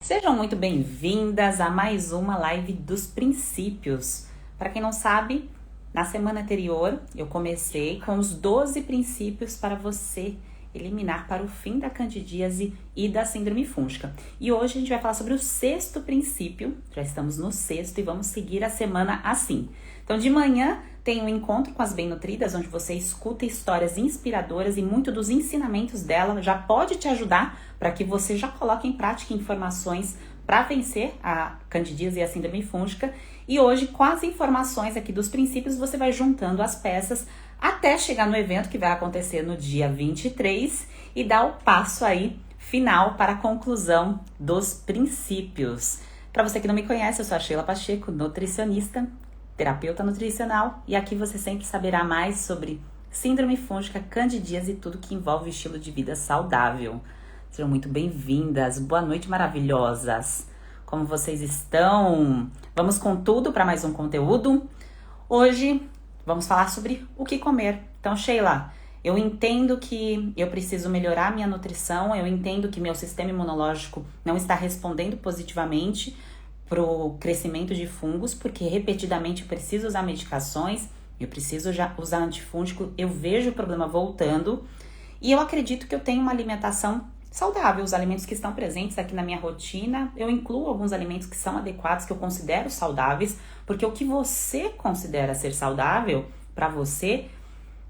Sejam muito bem-vindas a mais uma live dos princípios. Para quem não sabe, na semana anterior eu comecei com os 12 princípios para você eliminar para o fim da candidíase e da síndrome fúngica. E hoje a gente vai falar sobre o sexto princípio, já estamos no sexto e vamos seguir a semana assim. Então de manhã tem um encontro com as bem-nutridas, onde você escuta histórias inspiradoras e muito dos ensinamentos dela já pode te ajudar para que você já coloque em prática informações para vencer a candidíase e a síndrome fúngica. E hoje, com as informações aqui dos princípios, você vai juntando as peças até chegar no evento que vai acontecer no dia 23 e dar o passo aí final para a conclusão dos princípios. Para você que não me conhece, eu sou a Sheila Pacheco, nutricionista, terapeuta nutricional, e aqui você sempre saberá mais sobre síndrome fúngica, candidíase e tudo que envolve o estilo de vida saudável. Sejam muito bem-vindas, boa noite maravilhosas, como vocês estão? Vamos com tudo para mais um conteúdo. Hoje vamos falar sobre o que comer. Então, Sheila, eu entendo que eu preciso melhorar minha nutrição, eu entendo que meu sistema imunológico não está respondendo positivamente para o crescimento de fungos, porque repetidamente eu preciso usar medicações, eu preciso já usar antifúngico, eu vejo o problema voltando e eu acredito que eu tenho uma alimentação saudável. Os alimentos que estão presentes aqui na minha rotina, eu incluo alguns alimentos que são adequados, que eu considero saudáveis, porque o que você considera ser saudável para você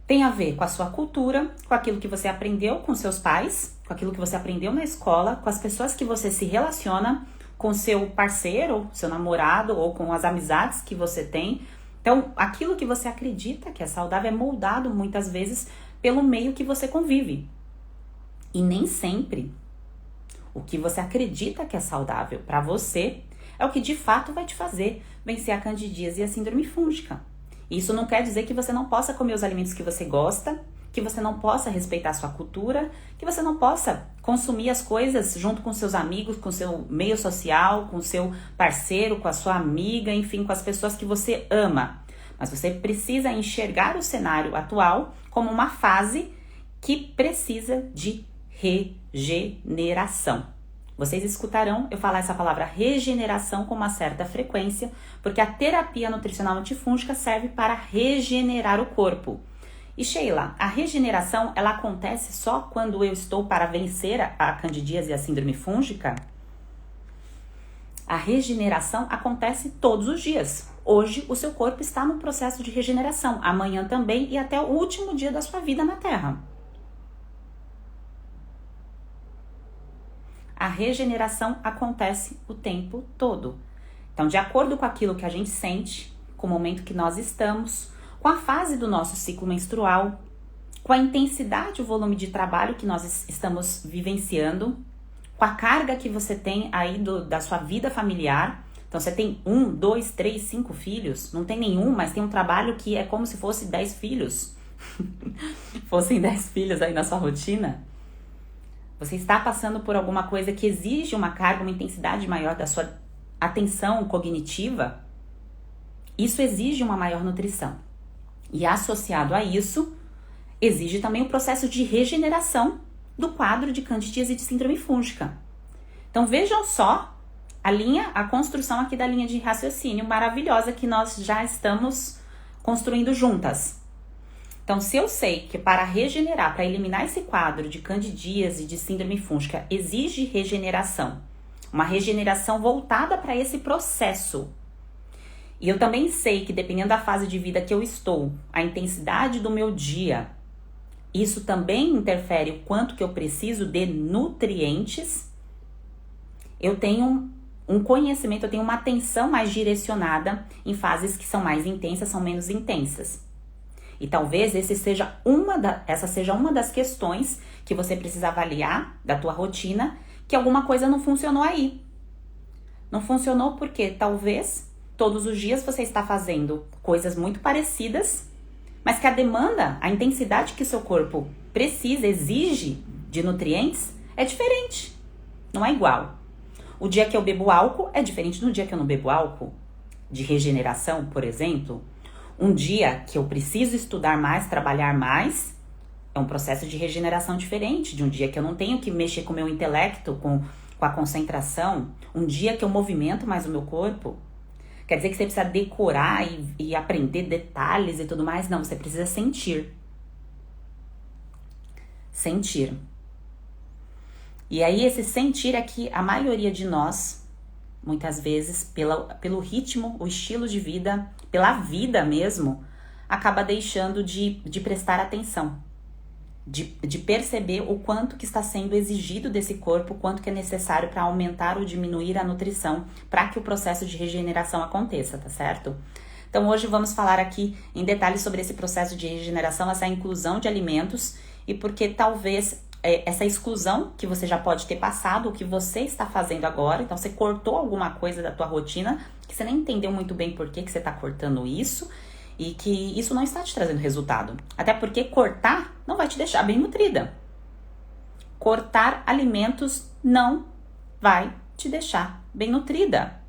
tem a ver com a sua cultura, com aquilo que você aprendeu com seus pais, com aquilo que você aprendeu na escola, com as pessoas que você se relaciona, com seu parceiro, seu namorado ou com as amizades que você tem. Então, aquilo que você acredita que é saudável é moldado muitas vezes pelo meio que você convive. E nem sempre o que você acredita que é saudável para você é o que de fato vai te fazer vencer a candidíase e a síndrome fúngica. Isso não quer dizer que você não possa comer os alimentos que você gosta, que você não possa respeitar a sua cultura, que você não possa consumir as coisas junto com seus amigos, com seu meio social, com seu parceiro, com a sua amiga, enfim, com as pessoas que você ama. Mas você precisa enxergar o cenário atual como uma fase que precisa de regeneração. Vocês escutarão eu falar essa palavra regeneração com uma certa frequência, porque a terapia nutricional antifúngica serve para regenerar o corpo. E Sheila, a regeneração ela acontece só quando eu estou para vencer a candidíase e a síndrome fúngica? A regeneração acontece todos os dias. Hoje o seu corpo está no processo de regeneração, amanhã também e até o último dia da sua vida na Terra. A regeneração acontece o tempo todo. Então, de acordo com aquilo que a gente sente, com o momento que nós estamos, com a fase do nosso ciclo menstrual, com a intensidade e o volume de trabalho que nós estamos vivenciando, com a carga que você tem aí da sua vida familiar. Então, você tem 1, 2, 3, 5 filhos, não tem nenhum, mas tem um trabalho que é como se fosse 10 filhos. Fossem 10 filhos aí na sua rotina. Você está passando por alguma coisa que exige uma carga, uma intensidade maior da sua atenção cognitiva. Isso exige uma maior nutrição. E associado a isso, exige também o processo de regeneração do quadro de candidíase e de síndrome fúngica. Então vejam só a construção aqui da linha de raciocínio maravilhosa que nós já estamos construindo juntas. Então, se eu sei que para regenerar, para eliminar esse quadro de candidíase e de síndrome fúngica, exige regeneração, uma regeneração voltada para esse processo. E eu também sei que dependendo da fase de vida que eu estou, a intensidade do meu dia, isso também interfere o quanto que eu preciso de nutrientes. Eu tenho um conhecimento, eu tenho uma atenção mais direcionada em fases que são mais intensas, são menos intensas. E talvez essa seja uma das questões que você precisa avaliar da tua rotina, que alguma coisa não funcionou aí. Não funcionou porque talvez todos os dias você está fazendo coisas muito parecidas, mas que a demanda, a intensidade que seu corpo precisa, exige de nutrientes é diferente, não é igual. O dia que eu bebo álcool é diferente do dia que eu não bebo álcool, de regeneração, por exemplo. Um dia que eu preciso estudar mais, trabalhar mais, é um processo de regeneração diferente de um dia que eu não tenho que mexer com o meu intelecto, com com a concentração, um dia que eu movimento mais o meu corpo, quer dizer que você precisa decorar e aprender detalhes e tudo mais? Não, você precisa sentir. Sentir. E aí esse sentir é que a maioria de nós, muitas vezes, pelo ritmo, o estilo de vida, pela vida mesmo, acaba deixando de prestar atenção. De perceber o quanto que está sendo exigido desse corpo, o quanto que é necessário para aumentar ou diminuir a nutrição, para que o processo de regeneração aconteça, tá certo? Então hoje vamos falar aqui em detalhes sobre esse processo de regeneração, essa inclusão de alimentos e porque talvez essa exclusão que você já pode ter passado, o que você está fazendo agora, então você cortou alguma coisa da tua rotina, que você nem entendeu muito bem por que você está cortando isso, e que isso não está te trazendo resultado. Até porque cortar não vai te deixar bem nutrida. Cortar alimentos não vai te deixar bem nutrida.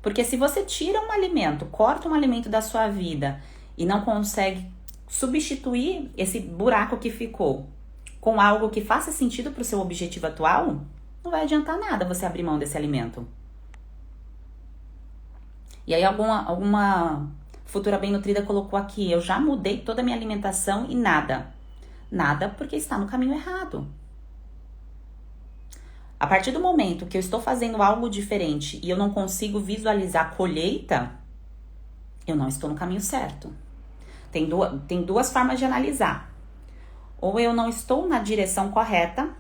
Porque se você tira um alimento, corta um alimento da sua vida e não consegue substituir esse buraco que ficou com algo que faça sentido para o seu objetivo atual, não vai adiantar nada você abrir mão desse alimento. E aí alguma Futura Bem Nutrida colocou aqui, eu já mudei toda a minha alimentação e nada. Nada porque está no caminho errado. A partir do momento que eu estou fazendo algo diferente e eu não consigo visualizar a colheita, eu não estou no caminho certo. Tem duas formas de analisar. Ou eu não estou na direção correta,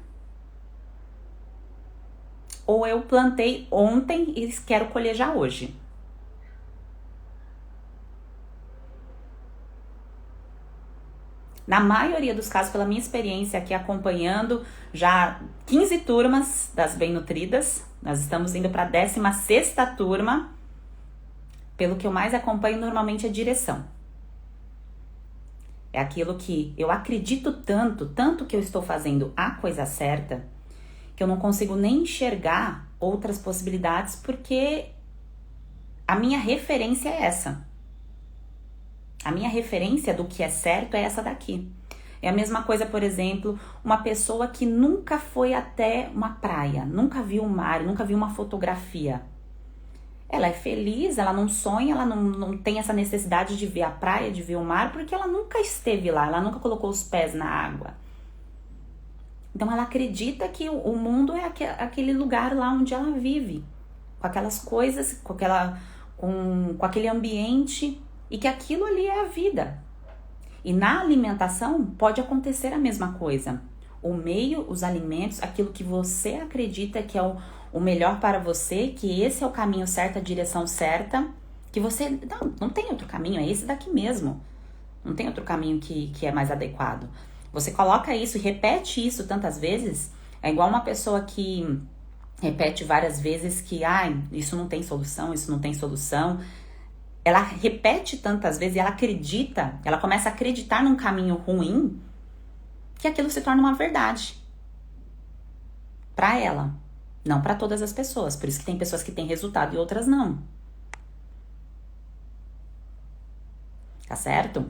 ou eu plantei ontem e quero colher já hoje. Na maioria dos casos, pela minha experiência aqui acompanhando já 15 turmas das Bem Nutridas, nós estamos indo para a 16ª turma, pelo que eu mais acompanho normalmente é direção. É aquilo que eu acredito tanto que eu estou fazendo a coisa certa, que eu não consigo nem enxergar outras possibilidades, porque a minha referência é essa. A minha referência do que é certo é essa daqui. É a mesma coisa, por exemplo, uma pessoa que nunca foi até uma praia, nunca viu o mar, nunca viu uma fotografia. Ela é feliz, ela não sonha, ela não tem essa necessidade de ver a praia, de ver o mar, porque ela nunca esteve lá, ela nunca colocou os pés na água. Então ela acredita que o mundo é aquele lugar lá onde ela vive, com aquelas coisas, com aquele ambiente, e que aquilo ali é a vida. E na alimentação pode acontecer a mesma coisa. O meio, os alimentos, aquilo que você acredita que é o melhor para você, que esse é o caminho certo, a direção certa, que você... Não tem outro caminho, é esse daqui mesmo. Não tem outro caminho que é mais adequado. Você coloca isso e repete isso tantas vezes, é igual uma pessoa que repete várias vezes que isso não tem solução, isso não tem solução. Ela repete tantas vezes e ela começa a acreditar num caminho ruim, que aquilo se torna uma verdade. Para ela, não para todas as pessoas. Por isso que tem pessoas que têm resultado e outras não. Tá certo?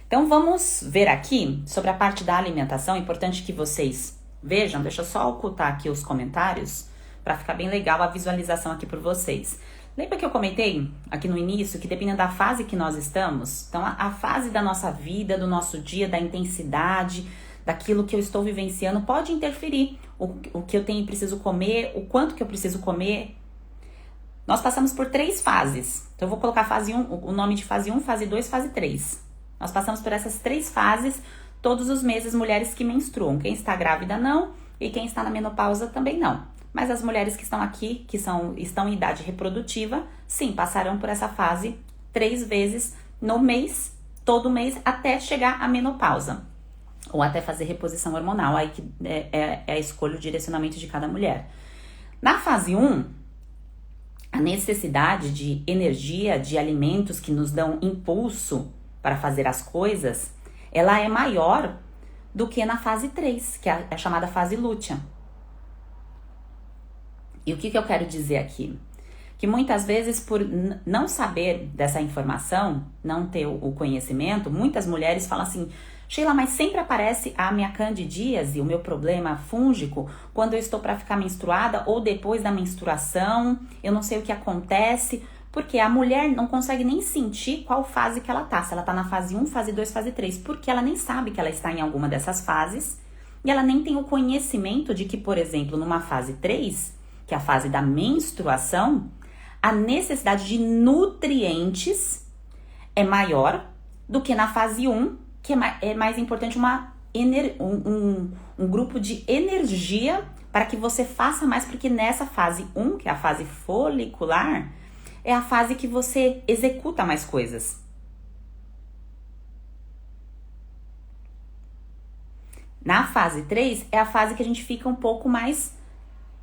Então vamos ver aqui sobre a parte da alimentação. É importante que vocês vejam, deixa eu só ocultar aqui os comentários, para ficar bem legal a visualização aqui por vocês. Lembra que eu comentei aqui no início que dependendo da fase que nós estamos, então a fase da nossa vida, do nosso dia, da intensidade, daquilo que eu estou vivenciando, pode interferir o que eu preciso comer, o quanto que eu preciso comer. Nós passamos por 3 fases. Então eu vou colocar fase 1, o nome de fase 1, fase 2, fase 3. Nós passamos por essas 3 fases todos os meses, mulheres que menstruam. Quem está grávida não, e quem está na menopausa também não. Mas as mulheres que estão aqui, estão em idade reprodutiva, sim, passarão por essa fase 3 vezes no mês, todo mês, até chegar à menopausa. Ou até fazer reposição hormonal, aí que é a escolha, o direcionamento de cada mulher. Na fase 1, a necessidade de energia, de alimentos que nos dão impulso para fazer as coisas, ela é maior do que na fase 3, que é a chamada fase lútea. E o que eu quero dizer aqui? Que muitas vezes, por não saber dessa informação, não ter o conhecimento, muitas mulheres falam assim, Sheila, mas sempre aparece a minha candidíase, o meu problema fúngico, quando eu estou para ficar menstruada ou depois da menstruação, eu não sei o que acontece, porque a mulher não consegue nem sentir qual fase que ela tá, se ela tá na fase 1, fase 2, fase 3, porque ela nem sabe que ela está em alguma dessas fases, e ela nem tem o conhecimento de que, por exemplo, numa fase 3, que é a fase da menstruação, a necessidade de nutrientes é maior do que na fase 1, que é mais importante um grupo de energia para que você faça mais, porque nessa fase 1, que é a fase folicular, é a fase que você executa mais coisas. Na fase 3 é a fase que a gente fica um pouco mais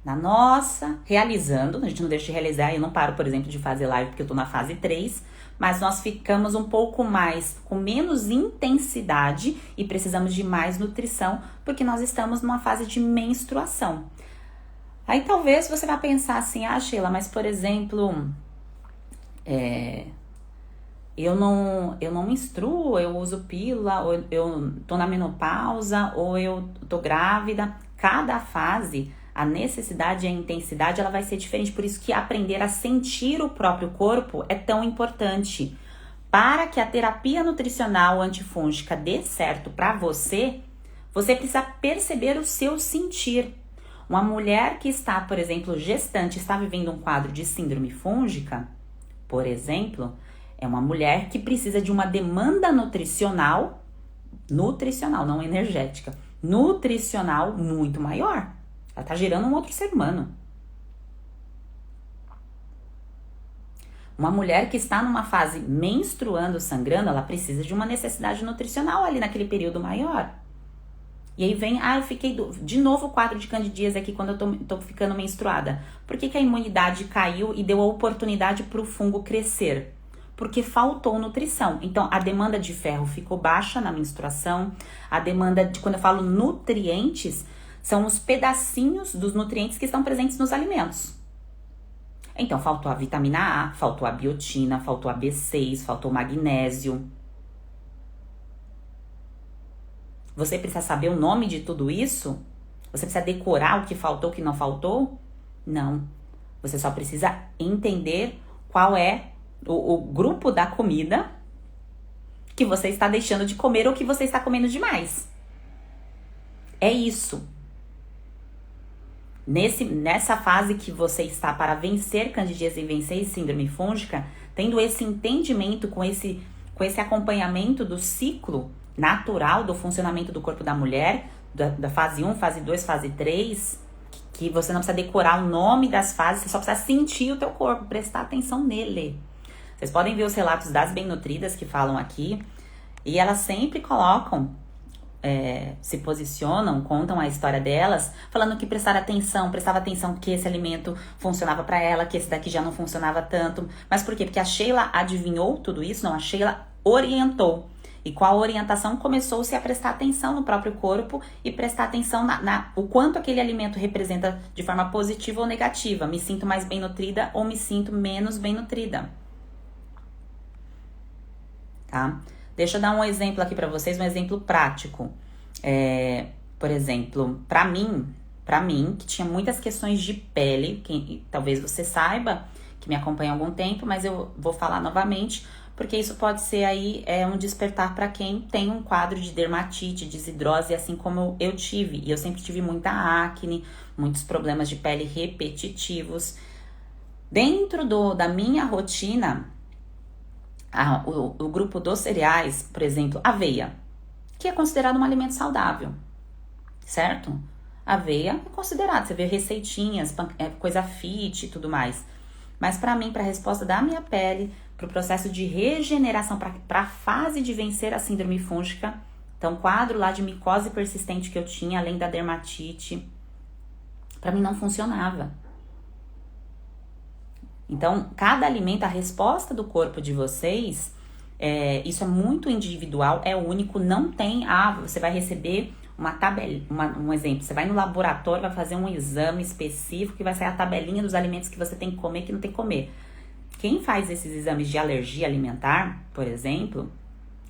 na nossa, realizando, a gente não deixa de realizar, eu não paro, por exemplo, de fazer live porque eu tô na fase 3, mas nós ficamos um pouco mais, com menos intensidade e precisamos de mais nutrição, porque nós estamos numa fase de menstruação. Aí talvez você vá pensar assim, Sheila, mas por exemplo, eu não menstruo, eu uso pílula, ou eu tô na menopausa, ou eu tô grávida. Cada fase, a necessidade e a intensidade, ela vai ser diferente. Por isso que aprender a sentir o próprio corpo é tão importante. Para que a terapia nutricional antifúngica dê certo para você, você precisa perceber o seu sentir. Uma mulher que está, por exemplo, gestante, está vivendo um quadro de síndrome fúngica, por exemplo, é uma mulher que precisa de uma demanda nutricional, não energética, nutricional muito maior. Ela está gerando um outro ser humano. Uma mulher que está numa fase menstruando, sangrando, ela precisa de uma necessidade nutricional ali naquele período maior. E aí vem, eu fiquei de novo o quadro de candidíase aqui quando eu tô ficando menstruada. Por que a imunidade caiu e deu a oportunidade para o fungo crescer? Porque faltou nutrição. Então, a demanda de ferro ficou baixa na menstruação. A demanda de, quando eu falo nutrientes, são os pedacinhos dos nutrientes que estão presentes nos alimentos. Então, faltou a vitamina A, faltou a biotina, faltou a B6, faltou o magnésio. Você precisa saber o nome de tudo isso? Você precisa decorar o que faltou, o que não faltou? Não. Você só precisa entender qual é o grupo da comida que você está deixando de comer ou que você está comendo demais. É isso. Nessa fase que você está para vencer candidíase e vencer síndrome fúngica, tendo esse entendimento com esse acompanhamento do ciclo natural do funcionamento do corpo da mulher, da fase 1, fase 2, fase 3, que você não precisa decorar o nome das fases, você só precisa sentir o teu corpo, prestar atenção nele. Vocês podem ver os relatos das bem-nutridas que falam aqui, e elas sempre colocam, se posicionam, contam a história delas, falando que prestava atenção que esse alimento funcionava para ela, que esse daqui já não funcionava tanto. Mas por quê? Porque a Sheila adivinhou tudo isso? Não, a Sheila orientou. E com a orientação começou-se a prestar atenção no próprio corpo e prestar atenção o quanto aquele alimento representa de forma positiva ou negativa. Me sinto mais bem nutrida ou me sinto menos bem nutrida. Tá? Deixa eu dar um exemplo aqui pra vocês, um exemplo prático. Por exemplo, pra mim, que tinha muitas questões de pele, que talvez você saiba, que me acompanha há algum tempo, mas eu vou falar novamente, porque isso pode ser aí um despertar para quem tem um quadro de dermatite, desidrose, assim como eu tive. E eu sempre tive muita acne, muitos problemas de pele repetitivos. Dentro da minha rotina, o grupo dos cereais, por exemplo, aveia, que é considerado um alimento saudável, certo? Aveia é considerado, você vê receitinhas, coisa fit e tudo mais. Mas para mim, para a resposta da minha pele, para o processo de regeneração, para a fase de vencer a síndrome fúngica, então quadro lá de micose persistente que eu tinha, além da dermatite, para mim não funcionava. Então, cada alimento, a resposta do corpo de vocês, isso é muito individual, é único, não tem, você vai receber uma tabela, um exemplo, você vai no laboratório, vai fazer um exame específico que vai sair a tabelinha dos alimentos que você tem que comer e que não tem que comer. Quem faz esses exames de alergia alimentar, por exemplo,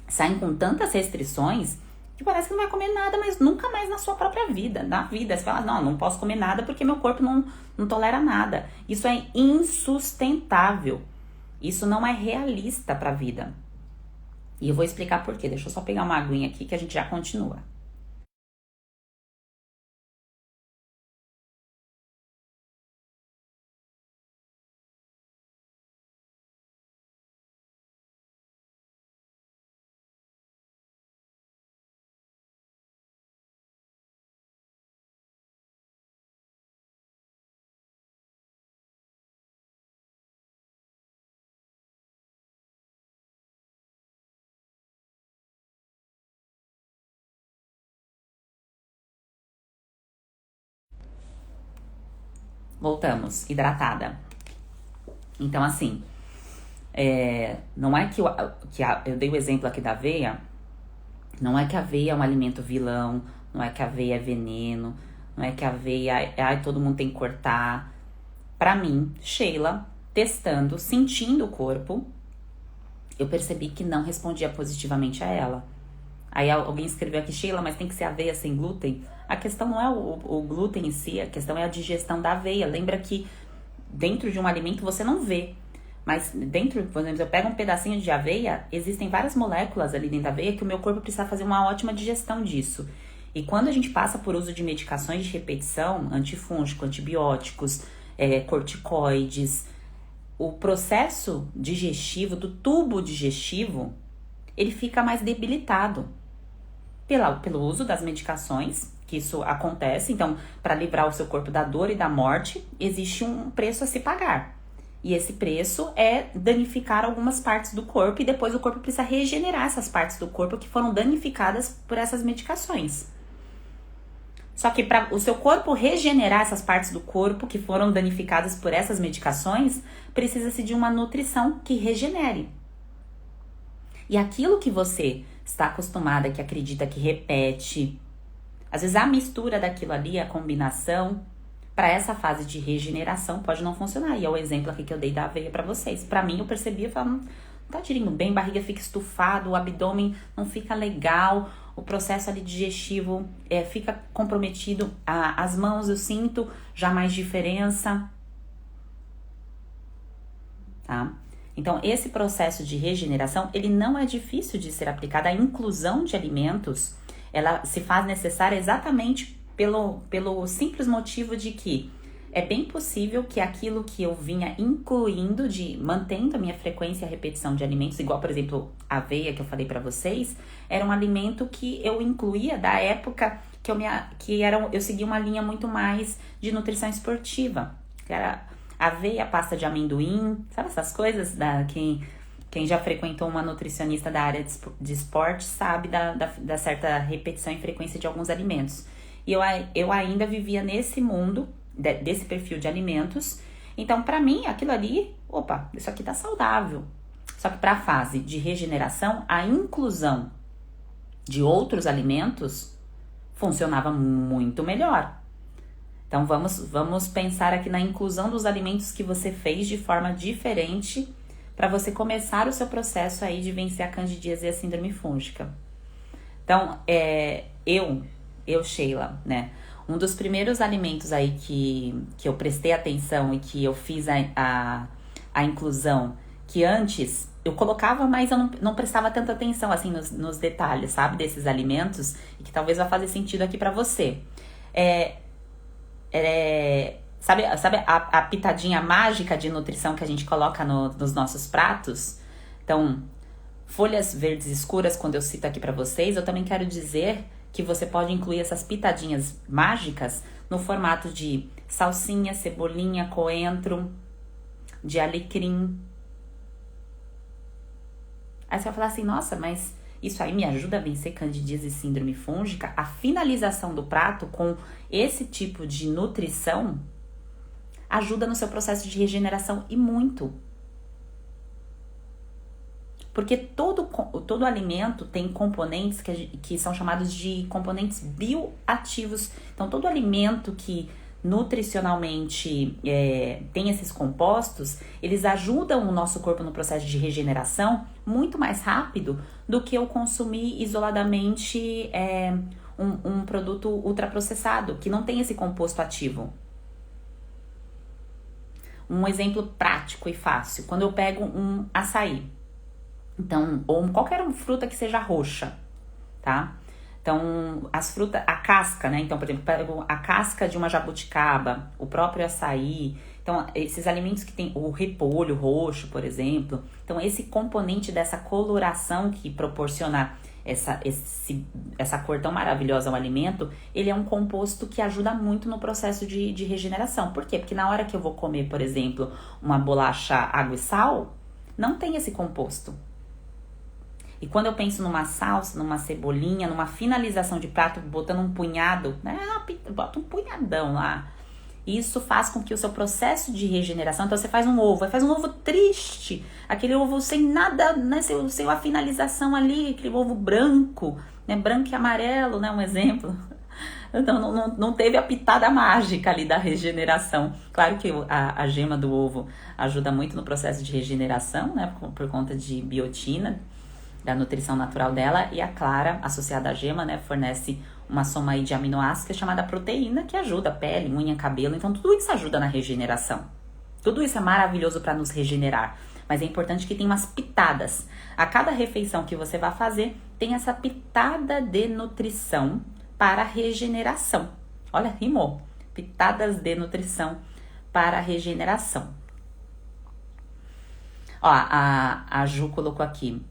saem com tantas restrições que parece que não vai comer nada, mas nunca mais na sua própria vida, na vida. Você fala, não posso comer nada porque meu corpo não tolera nada. Isso é insustentável. Isso não é realista para a vida. E eu vou explicar por quê. Deixa eu só pegar uma aguinha aqui que a gente já continua. Voltamos, hidratada. Então, assim, não é que eu dei o exemplo aqui da aveia, não é que a aveia é um alimento vilão, não é que a aveia é veneno, não é que a aveia, todo mundo tem que cortar. Pra mim, Sheila, testando, sentindo o corpo, eu percebi que não respondia positivamente a ela. Aí alguém escreveu aqui, Sheila, mas tem que ser aveia sem glúten? A questão não é o glúten em si, a questão é a digestão da aveia. Lembra que dentro de um alimento você não vê, mas dentro, por exemplo, eu pego um pedacinho de aveia, existem várias moléculas ali dentro da aveia que o meu corpo precisa fazer uma ótima digestão disso. E quando a gente passa por uso de medicações de repetição, antifúngico, antibióticos, corticoides, o processo digestivo, do tubo digestivo, ele fica mais debilitado pelo uso das medicações, que isso acontece. Então, para livrar o seu corpo da dor e da morte, existe um preço a se pagar. E esse preço é danificar algumas partes do corpo e depois o corpo precisa regenerar essas partes do corpo que foram danificadas por essas medicações. Só que para o seu corpo regenerar essas partes do corpo que foram danificadas por essas medicações, precisa-se de uma nutrição que regenere. E aquilo que você está acostumada, que acredita, que repete, às vezes a mistura daquilo ali, a combinação, para essa fase de regeneração pode não funcionar. E é o exemplo aqui que eu dei da aveia para vocês. Para mim, eu percebi, eu falava, não tá digerindo bem, barriga fica estufado, o abdômen não fica legal, o processo ali digestivo fica comprometido. As mãos eu sinto já mais diferença, tá? Então, esse processo de regeneração, ele não é difícil de ser aplicado. A inclusão de alimentos, ela se faz necessária exatamente pelo simples motivo de que é bem possível que aquilo que eu vinha incluindo, mantendo a minha frequência e a repetição de alimentos, igual, por exemplo, a aveia que eu falei pra vocês, era um alimento que eu incluía da época que eu seguia uma linha muito mais de nutrição esportiva, que era aveia, pasta de amendoim, sabe essas coisas? Quem já frequentou uma nutricionista da área de esporte sabe da certa repetição e frequência de alguns alimentos. E eu ainda vivia nesse mundo, desse perfil de alimentos. Então, pra mim, aquilo ali, opa, isso aqui tá saudável. Só que pra fase de regeneração, a inclusão de outros alimentos funcionava muito melhor. Então, vamos pensar aqui na inclusão dos alimentos que você fez de forma diferente para você começar o seu processo aí de vencer a candidíase e a síndrome fúngica. Então, eu, Sheila, né? Um dos primeiros alimentos aí que eu prestei atenção e que eu fiz a inclusão, que antes eu colocava, mas eu não prestava tanta atenção, assim, nos detalhes, sabe? Desses alimentos, e que talvez vá fazer sentido aqui pra você. Sabe a pitadinha mágica de nutrição que a gente coloca nos nossos pratos? Então, folhas verdes escuras, quando eu cito aqui pra vocês, eu também quero dizer que você pode incluir essas pitadinhas mágicas no formato de salsinha, cebolinha, coentro, de alecrim. Aí você vai falar assim, nossa, mas isso aí me ajuda a vencer candidíase e síndrome fúngica? A finalização do prato com esse tipo de nutrição ajuda no seu processo de regeneração e muito. Porque todo alimento tem componentes que são chamados de componentes bioativos. Então, todo alimento que nutricionalmente tem esses compostos, eles ajudam o nosso corpo no processo de regeneração muito mais rápido do que eu consumir isoladamente um produto ultraprocessado, que não tem esse composto ativo. Um exemplo prático e fácil, quando eu pego um açaí, então, ou qualquer fruta que seja roxa, tá? Então, as frutas, a casca, né? Então, por exemplo, pego a casca de uma jabuticaba, o próprio açaí. Então, esses alimentos que tem o repolho roxo, por exemplo. Então, esse componente dessa coloração que proporciona essa cor tão maravilhosa ao alimento, ele é um composto que ajuda muito no processo de regeneração. Por quê? Porque na hora que eu vou comer, por exemplo, uma bolacha água e sal, não tem esse composto. E quando eu penso numa salsa, numa cebolinha, numa finalização de prato, botando um punhado, né? Bota um punhadão lá. Isso faz com que o seu processo de regeneração... Então, você faz um ovo triste, aquele ovo sem nada, né? Sem a finalização ali, aquele ovo branco, né? Branco e amarelo, né? Um exemplo. Então, não teve a pitada mágica ali da regeneração. Claro que a gema do ovo ajuda muito no processo de regeneração, né? Por conta de biotina, da nutrição natural dela, e a clara, associada à gema, né, fornece uma soma aí de aminoácidos chamada proteína, que ajuda a pele, unha, cabelo. Então, tudo isso ajuda na regeneração. Tudo isso é maravilhoso para nos regenerar, mas é importante que tenha umas pitadas. A cada refeição que você vai fazer, tem essa pitada de nutrição para regeneração. Olha, rimou. Pitadas de nutrição para regeneração. Ó, a Ju colocou aqui: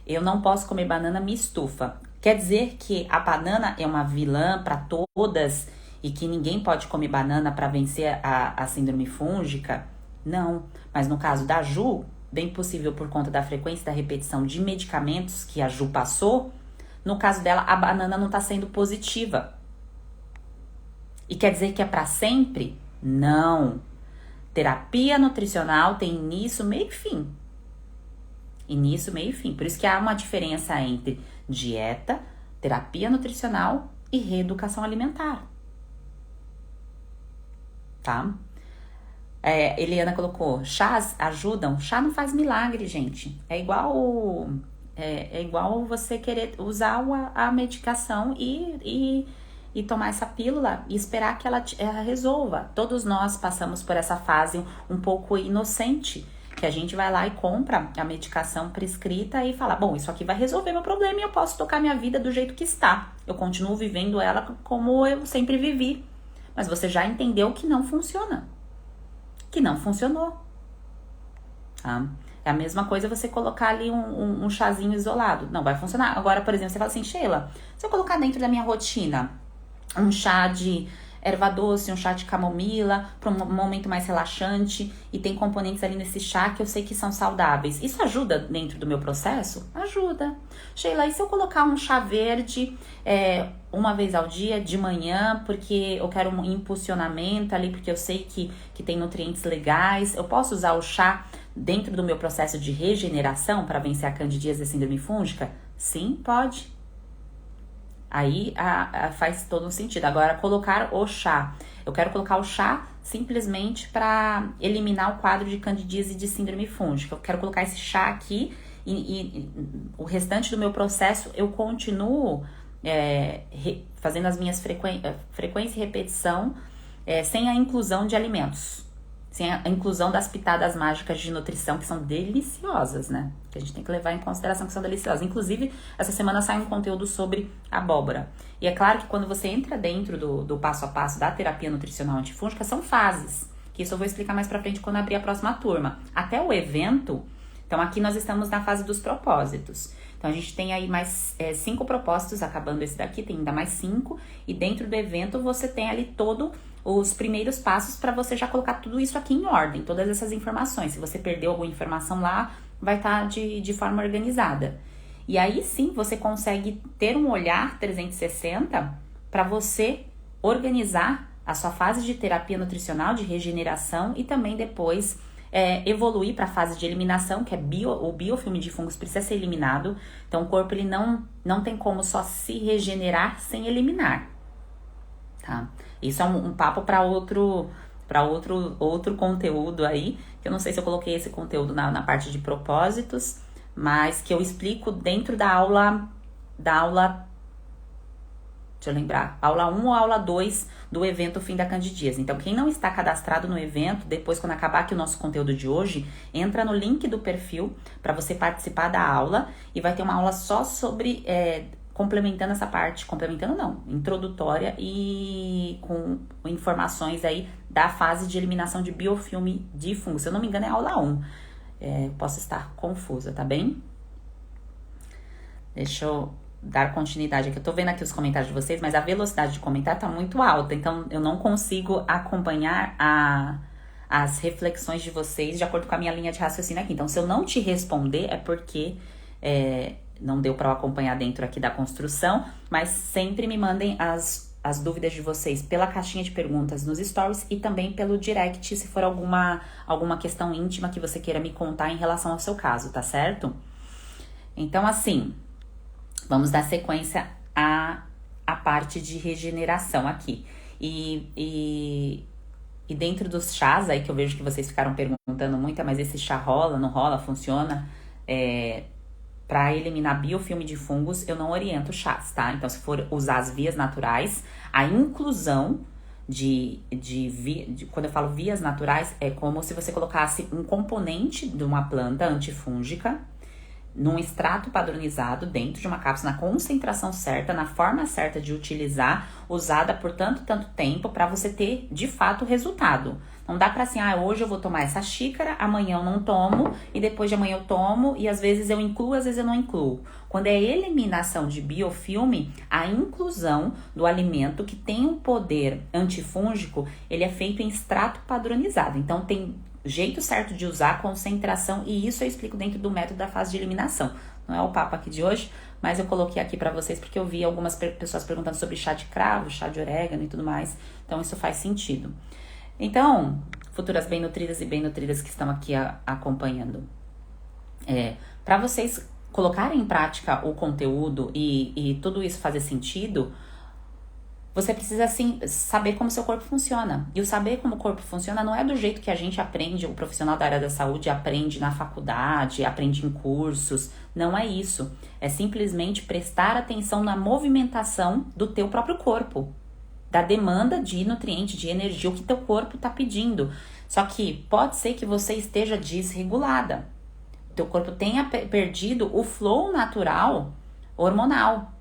eu não posso comer banana, me estufa. Quer dizer que a banana é uma vilã para todas e que ninguém pode comer banana para vencer a síndrome fúngica? Não, mas no caso da Ju, bem possível por conta da frequência da repetição de medicamentos que a Ju passou, no caso dela a banana não está sendo positiva. E quer dizer que é para sempre? Não. Terapia nutricional tem início, meio e fim. Início, meio e fim. Por isso que há uma diferença entre dieta, terapia nutricional e reeducação alimentar. Tá? Eliana colocou: chás ajudam? Chá não faz milagre, gente. É igual você querer usar a medicação e tomar essa pílula e esperar que ela resolva. Todos nós passamos por essa fase um pouco inocente, que a gente vai lá e compra a medicação prescrita e fala: bom, isso aqui vai resolver meu problema e eu posso tocar minha vida do jeito que está. Eu continuo vivendo ela como eu sempre vivi. Mas você já entendeu que não funciona. Que não funcionou. Tá? É a mesma coisa você colocar ali um chazinho isolado. Não vai funcionar. Agora, por exemplo, você fala assim: Sheila, se eu colocar dentro da minha rotina um chá de erva doce, um chá de camomila, para um momento mais relaxante, e tem componentes ali nesse chá que eu sei que são saudáveis, isso ajuda dentro do meu processo? Ajuda. Sheila, e se eu colocar um chá verde uma vez ao dia, de manhã, porque eu quero um impulsionamento ali, porque eu sei que tem nutrientes legais, eu posso usar o chá dentro do meu processo de regeneração para vencer a candidíase e a síndrome fúngica? Sim, pode. Aí faz todo um sentido. Agora, colocar o chá. Eu quero colocar o chá simplesmente para eliminar o quadro de candidíase e de síndrome fúngica. Eu quero colocar esse chá aqui e o restante do meu processo eu continuo fazendo as minhas frequência e repetição sem a inclusão de alimentos. Sem a inclusão das pitadas mágicas de nutrição, que são deliciosas, né? Que a gente tem que levar em consideração que são deliciosas. Inclusive, essa semana sai um conteúdo sobre abóbora. E é claro que quando você entra dentro do passo a passo da terapia nutricional antifúngica, são fases. Que isso eu vou explicar mais pra frente quando abrir a próxima turma. Até o evento, então aqui nós estamos na fase dos propósitos. Então a gente tem aí mais 5 propósitos, acabando esse daqui, tem ainda mais 5. E dentro do evento você tem ali todo os primeiros passos para você já colocar tudo isso aqui em ordem, todas essas informações. Se você perdeu alguma informação lá, vai estar de forma organizada. E aí sim, você consegue ter um olhar 360 para você organizar a sua fase de terapia nutricional, de regeneração e também depois evoluir para a fase de eliminação, que é o biofilme de fungos precisa ser eliminado. Então o corpo ele não tem como só se regenerar sem eliminar. Tá? Isso é um papo para outro conteúdo aí, que eu não sei se eu coloquei esse conteúdo na parte de propósitos, mas que eu explico dentro da aula, deixa eu lembrar, aula 1 ou aula 2 do evento Fim da Candidíase. Então, quem não está cadastrado no evento, depois quando acabar aqui o nosso conteúdo de hoje, entra no link do perfil para você participar da aula e vai ter uma aula só sobre, complementando essa parte, complementando não, introdutória e com informações aí da fase de eliminação de biofilme de fungo. Se eu não me engano é aula 1, posso estar confusa, tá bem? Deixa eu dar continuidade aqui. Eu tô vendo aqui os comentários de vocês, mas a velocidade de comentário tá muito alta, então eu não consigo acompanhar as reflexões de vocês de acordo com a minha linha de raciocínio aqui. Então, se eu não te responder, é porque não deu para eu acompanhar dentro aqui da construção, mas sempre me mandem as dúvidas de vocês pela caixinha de perguntas nos stories e também pelo direct, se for alguma questão íntima que você queira me contar em relação ao seu caso, tá certo? Então, assim, vamos dar sequência à parte de regeneração aqui. E dentro dos chás aí, que eu vejo que vocês ficaram perguntando muito, mas esse chá rola, não rola, funciona? Para eliminar biofilme de fungos, eu não oriento chás, tá? Então, se for usar as vias naturais, a inclusão quando eu falo vias naturais, é como se você colocasse um componente de uma planta antifúngica num extrato padronizado dentro de uma cápsula, na concentração certa, na forma certa de utilizar, usada por tanto tempo para você ter, de fato, resultado. Não dá pra assim, hoje eu vou tomar essa xícara, amanhã eu não tomo, e depois de amanhã eu tomo, e às vezes eu incluo, às vezes eu não incluo. Quando é eliminação de biofilme, a inclusão do alimento que tem um poder antifúngico, ele é feito em extrato padronizado. Então, tem jeito certo de usar, concentração, e isso eu explico dentro do método da fase de eliminação. Não é o papo aqui de hoje, mas eu coloquei aqui pra vocês porque eu vi algumas pessoas perguntando sobre chá de cravo, chá de orégano e tudo mais, então isso faz sentido. Então, futuras bem nutridas e bem nutridas que estão aqui acompanhando, para vocês colocarem em prática o conteúdo e tudo isso fazer sentido, você precisa, assim, saber como seu corpo funciona. E o saber como o corpo funciona não é do jeito que a gente aprende, o profissional da área da saúde aprende na faculdade, aprende em cursos. Não é isso. É simplesmente prestar atenção na movimentação do teu próprio corpo, da demanda de nutriente, de energia, o que teu corpo tá pedindo. Só que pode ser que você esteja desregulada. O teu corpo tenha perdido o flow natural hormonal.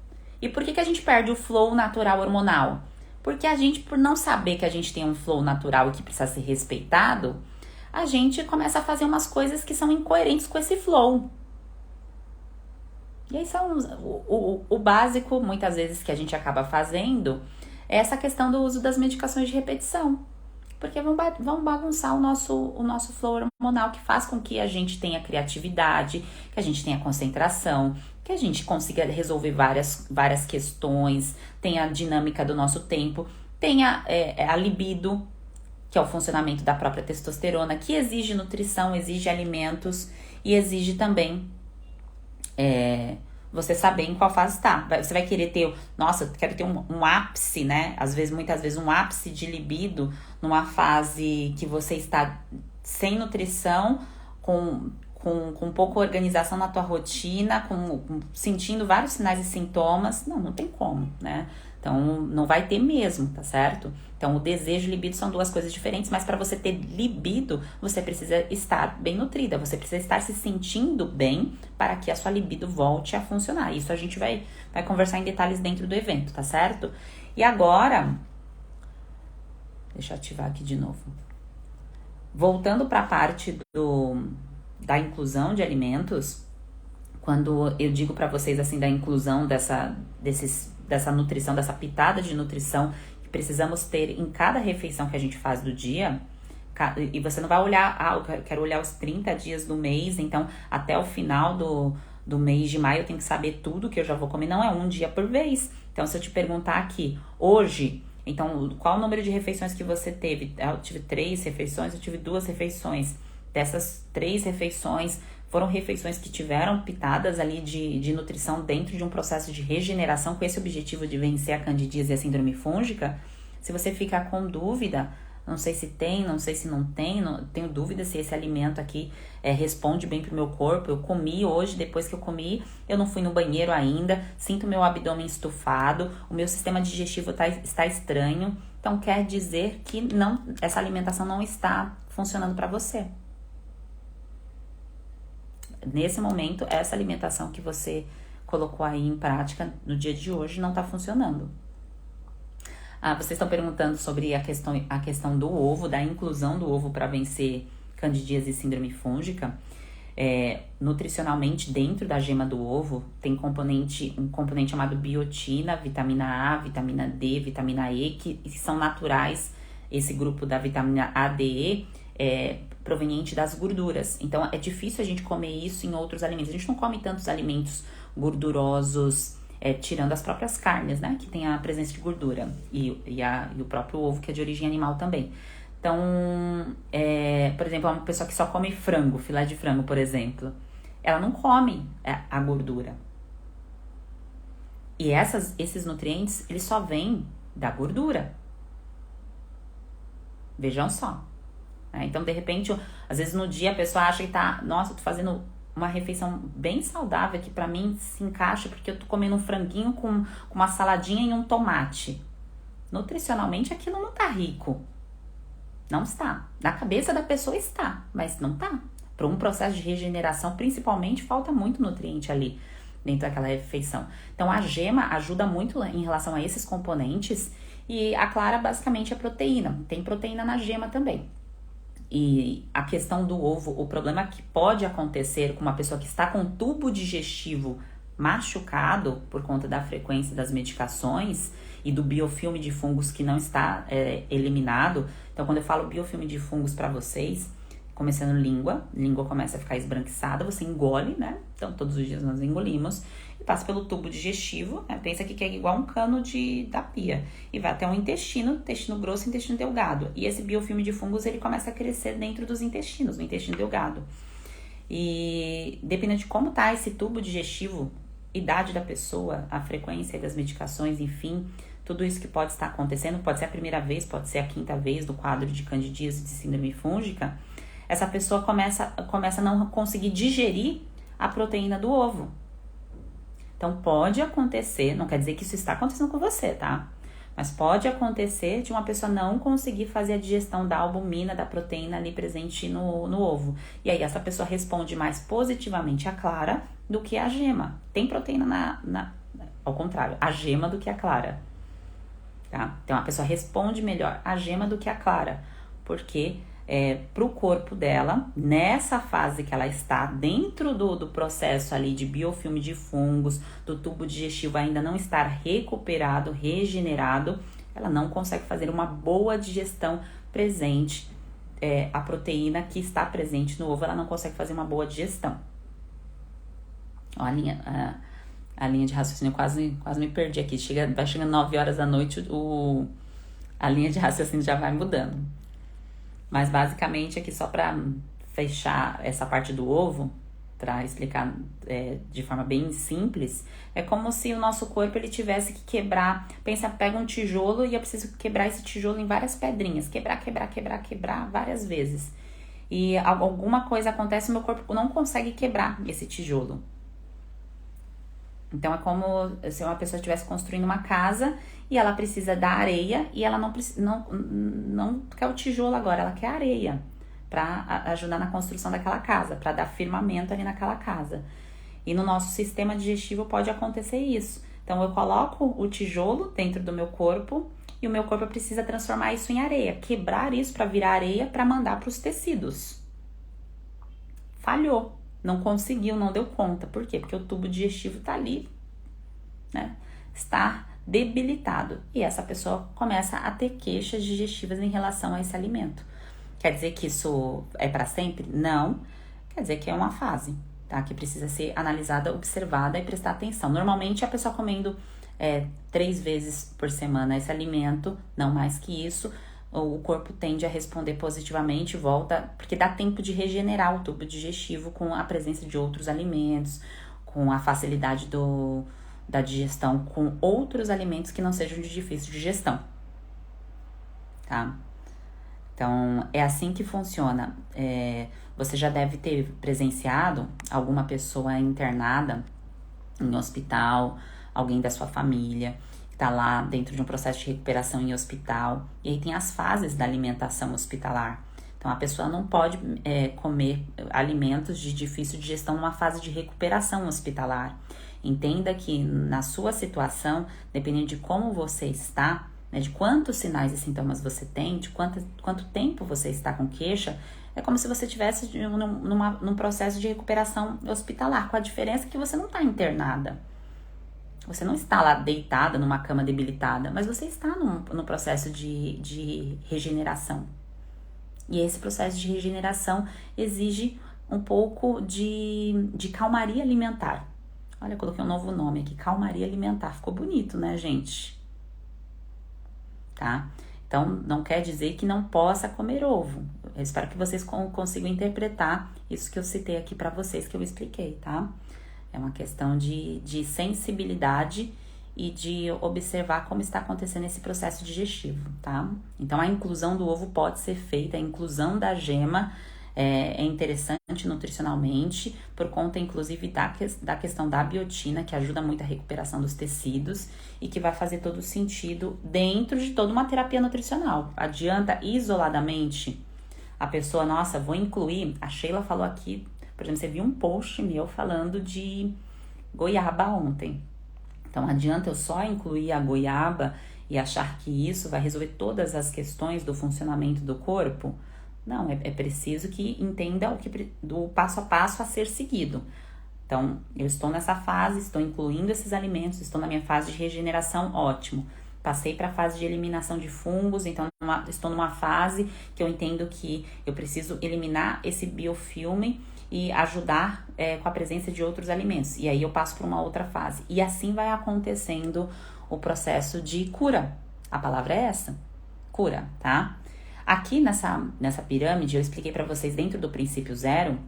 E por que a gente perde o flow natural hormonal? Porque a gente, por não saber que a gente tem um flow natural e que precisa ser respeitado, a gente começa a fazer umas coisas que são incoerentes com esse flow. E aí são o básico, muitas vezes, que a gente acaba fazendo, é essa questão do uso das medicações de repetição. Porque vão bagunçar o nosso flow hormonal, que faz com que a gente tenha criatividade, que a gente tenha concentração, que a gente consiga resolver várias questões, tenha a dinâmica do nosso tempo, tenha a libido, que é o funcionamento da própria testosterona, que exige nutrição, exige alimentos e exige também você saber em qual fase está. Você vai querer ter, nossa, quero ter um ápice, né? Muitas vezes um ápice de libido numa fase que você está sem nutrição, com pouca organização na tua rotina, sentindo vários sinais e sintomas. Não tem como, né? Então, não vai ter mesmo, tá certo? Então, o desejo e libido são duas coisas diferentes, mas para você ter libido, você precisa estar bem nutrida, você precisa estar se sentindo bem para que a sua libido volte a funcionar. Isso a gente vai conversar em detalhes dentro do evento, tá certo? E agora, deixa eu ativar aqui de novo. Voltando para a parte da inclusão de alimentos, quando eu digo para vocês assim da inclusão dessa nutrição, dessa pitada de nutrição que precisamos ter em cada refeição que a gente faz do dia, e você não vai olhar, eu quero olhar os 30 dias do mês, então até o final do mês de maio eu tenho que saber tudo que eu já vou comer, não é um dia por vez. Então, se eu te perguntar aqui, hoje, então, qual o número de refeições que você teve? Eu tive 3 refeições, eu tive 2 refeições. Dessas 3 refeições, foram refeições que tiveram pitadas ali de nutrição dentro de um processo de regeneração com esse objetivo de vencer a candidíase e a síndrome fúngica. Se você ficar com dúvida, não sei se tem, não sei se não tem, tenho dúvida se esse alimento aqui responde bem pro meu corpo. Eu comi hoje, depois que eu comi, eu não fui no banheiro ainda, sinto meu abdômen estufado, o meu sistema digestivo está estranho. Então quer dizer que essa alimentação não está funcionando para você. Nesse momento, essa alimentação que você colocou aí em prática no dia de hoje não está funcionando. Vocês estão perguntando sobre a questão do ovo, da inclusão do ovo para vencer candidíase e síndrome fúngica. Nutricionalmente, dentro da gema do ovo, tem um componente chamado biotina, vitamina A, vitamina D, vitamina E, que são naturais. Esse grupo da vitamina A, D, E é proveniente das gorduras. Então, é difícil a gente comer isso em outros alimentos. A gente não come tantos alimentos gordurosos, tirando as próprias carnes, né? Que tem a presença de gordura. E o próprio ovo, que é de origem animal também. Então, por exemplo, uma pessoa que só come frango, filé de frango, por exemplo, ela não come a gordura. E esses nutrientes, eles só vêm da gordura. Vejam só. Então, de repente, às vezes no dia a pessoa acha que nossa, eu tô fazendo uma refeição bem saudável que pra mim se encaixa porque eu tô comendo um franguinho com uma saladinha e um tomate. Nutricionalmente aquilo não tá rico. Não está. Na cabeça da pessoa está, mas não tá. Para um processo de regeneração, principalmente, falta muito nutriente ali dentro daquela refeição. Então, a gema ajuda muito em relação a esses componentes e a clara basicamente é proteína. Tem proteína na gema também. E a questão do ovo, o problema que pode acontecer com uma pessoa que está com o tubo digestivo machucado por conta da frequência das medicações e do biofilme de fungos que não está eliminado. Então, quando eu falo biofilme de fungos para vocês, começando língua começa a ficar esbranquiçada, você engole, né? Então, todos os dias nós engolimos e passa pelo tubo digestivo, né? Pensa que é igual um cano da pia e vai até o intestino grosso e intestino delgado. E esse biofilme de fungos, ele começa a crescer dentro dos intestinos, no intestino delgado. E dependendo de como tá esse tubo digestivo, idade da pessoa, a frequência das medicações, enfim, tudo isso que pode estar acontecendo, pode ser a primeira vez, pode ser a quinta vez do quadro de candidíase e de síndrome fúngica, essa pessoa começa a não conseguir digerir a proteína do ovo. Então, pode acontecer, não quer dizer que isso está acontecendo com você, tá? Mas pode acontecer de uma pessoa não conseguir fazer a digestão da albumina, da proteína ali presente no ovo. E aí, essa pessoa responde mais positivamente a clara do que a gema. Tem proteína ao contrário, a gema do que a clara. Tá? Então, a pessoa responde melhor a gema do que a clara, porque pro corpo dela, nessa fase que ela está, dentro do processo ali de biofilme de fungos, do tubo digestivo ainda não estar recuperado, regenerado, ela não consegue fazer uma boa digestão presente. A proteína que está presente no ovo, ela não consegue fazer uma boa digestão. Ó, a linha de raciocínio, quase me perdi aqui. Vai chegando 9 horas da noite, a linha de raciocínio já vai mudando. Mas basicamente aqui só para fechar essa parte do ovo, para explicar de forma bem simples, é como se o nosso corpo ele tivesse que quebrar, pega um tijolo e eu preciso quebrar esse tijolo em várias pedrinhas, quebrar várias vezes. E alguma coisa acontece, meu corpo não consegue quebrar esse tijolo. Então, é como se uma pessoa estivesse construindo uma casa e ela precisa da areia e ela não quer o tijolo agora, ela quer areia para ajudar na construção daquela casa, para dar firmamento ali naquela casa. E no nosso sistema digestivo pode acontecer isso. Então, eu coloco o tijolo dentro do meu corpo e o meu corpo precisa transformar isso em areia, quebrar isso para virar areia para mandar para os tecidos. Falhou. Não conseguiu, não deu conta. Por quê? Porque o tubo digestivo tá ali, né? Está debilitado. E essa pessoa começa a ter queixas digestivas em relação a esse alimento. Quer dizer que isso é para sempre? Não. Quer dizer que é uma fase, tá? Que precisa ser analisada, observada e prestar atenção. Normalmente, a pessoa comendo 3 vezes por semana esse alimento, não mais que isso, o corpo tende a responder positivamente, volta, porque dá tempo de regenerar o tubo digestivo com a presença de outros alimentos, com a facilidade da digestão com outros alimentos que não sejam de difícil digestão. tá? Então, é assim que funciona. Você já deve ter presenciado alguma pessoa internada em hospital, alguém da sua família, que tá lá dentro de um processo de recuperação em hospital. E aí tem as fases da alimentação hospitalar. Então, a pessoa não pode comer alimentos de difícil digestão numa fase de recuperação hospitalar. Entenda que na sua situação, dependendo de como você está, né, de quantos sinais e sintomas você tem, de quanto tempo você está com queixa, é como se você estivesse num processo de recuperação hospitalar, com a diferença que você não está internada. Você não está lá deitada numa cama debilitada, mas você está no processo de regeneração. E esse processo de regeneração exige um pouco de calmaria alimentar. Olha, eu coloquei um novo nome aqui, calmaria alimentar. Ficou bonito, né, gente? Tá? Então, não quer dizer que não possa comer ovo. Eu espero que vocês consigam interpretar isso que eu citei aqui para vocês, que eu expliquei, tá? É uma questão de sensibilidade e de observar como está acontecendo esse processo digestivo, tá? Então, a inclusão do ovo pode ser feita, a inclusão da gema é interessante nutricionalmente, por conta, inclusive, da questão da biotina, que ajuda muito a recuperação dos tecidos e que vai fazer todo sentido dentro de toda uma terapia nutricional. Adianta isoladamente a pessoa, nossa, vou incluir, a Sheila falou aqui, por exemplo, você viu um post meu falando de goiaba ontem. Então, adianta eu só incluir a goiaba e achar que isso vai resolver todas as questões do funcionamento do corpo? Não, é preciso que entenda do passo a passo a ser seguido. Então, eu estou nessa fase, estou incluindo esses alimentos, estou na minha fase de regeneração, ótimo. Passei para a fase de eliminação de fungos, então estou numa fase que eu entendo que eu preciso eliminar esse biofilme e ajudar com a presença de outros alimentos. E aí eu passo para uma outra fase. E assim vai acontecendo o processo de cura. A palavra é essa, cura, tá? Aqui nessa pirâmide eu expliquei para vocês dentro do princípio zero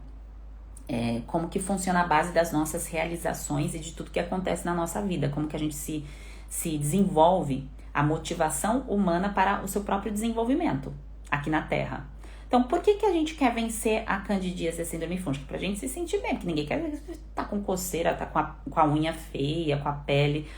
como que funciona a base das nossas realizações e de tudo que acontece na nossa vida, como que a gente se desenvolve, a motivação humana para o seu próprio desenvolvimento aqui na Terra. Então, por que a gente quer vencer a candidíase e a síndrome fúngica? Pra gente se sentir bem, porque ninguém quer estar com coceira, tá com a unha feia, com a pele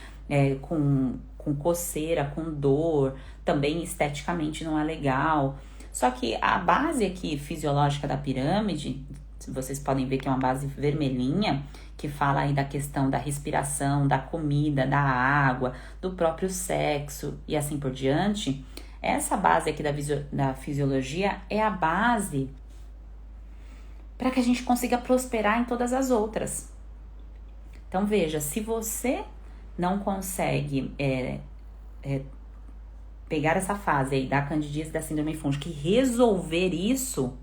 com coceira, com dor, também esteticamente não é legal. Só que a base aqui fisiológica da pirâmide, vocês podem ver que é uma base vermelhinha, que fala aí da questão da respiração, da comida, da água, do próprio sexo e assim por diante. Essa base aqui da fisiologia é a base para que a gente consiga prosperar em todas as outras. Então veja, se você não consegue pegar essa fase aí da candidíase, da síndrome fúngica e resolver isso,